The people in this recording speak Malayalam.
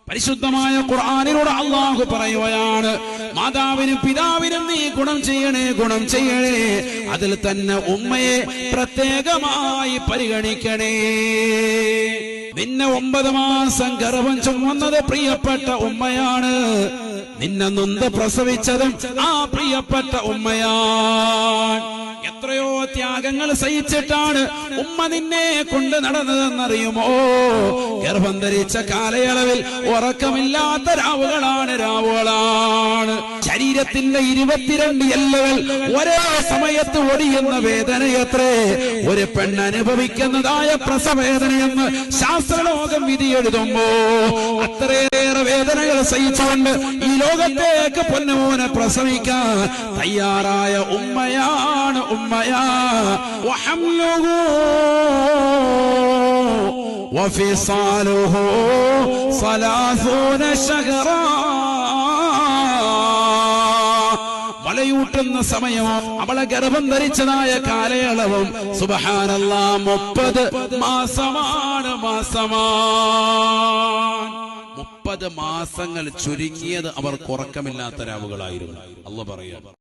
പരിശുദ്ധമായ ഖുർആനിലൂടെ അല്ലാഹു പറയുകയാണ്, മാതാവിനും പിതാവിനും നീ ഗുണം ചെയ്യണേ. അതിൽ തന്നെ ഉമ്മയെ പ്രത്യേകമായി പരിഗണിക്കണേ. നിന്നെ 9 മാസം ഗർഭം ചുമന്നത് പ്രിയപ്പെട്ട ഉമ്മയാണ്. നിന്നെ നൊന്ത് പ്രസവിച്ചതും ആ പ്രിയപ്പെട്ട ഉമ്മയാണ്. എത്രയോ ത്യാഗങ്ങൾ സഹിച്ചിട്ടാണ് ഉമ്മ നിന്നെ കൊണ്ട് നടന്നതെന്നറിയുമോ? ഗർഭം ധരിച്ച കാലയളവിൽ ഉറക്കമില്ലാത്ത രാവുകളാണ്. ശരീരത്തിന്റെ 22 എല്ലുകൾ ഒരേ സമയത്ത് ഒടിയുന്ന വേദനയത്രേ ഒരു പെണ്ണനുഭവിക്കുന്നതായ പ്രസവവേദനയെന്ന് ശാസ്ത്രലോകം വിധി എഴുതുമ്പോ അത്രയേറെ വേദനകൾ സഹിച്ചുകൊണ്ട് ഈ ലോകത്തേക്ക് പൊന്നുമോനെ പ്രസവിക്കാൻ തയ്യാറായ ഉമ്മയാണ് വഹംലുഹു വഫിസാലുഹു 30 ശഹറാ. വളയൂട്ടുന്ന സമയവും അവളെ ഗർഭം ധരിച്ചതായ കാലയളവും സുബ്ഹാനല്ലാഹ് 30 മാസമാണ്. 30 മാസങ്ങൾ ചുരുങ്ങിയത് അവർക്ക് ഉറക്കമില്ലാത്ത രാവുകളായിരുന്നു. അല്ലാഹു പറയാ.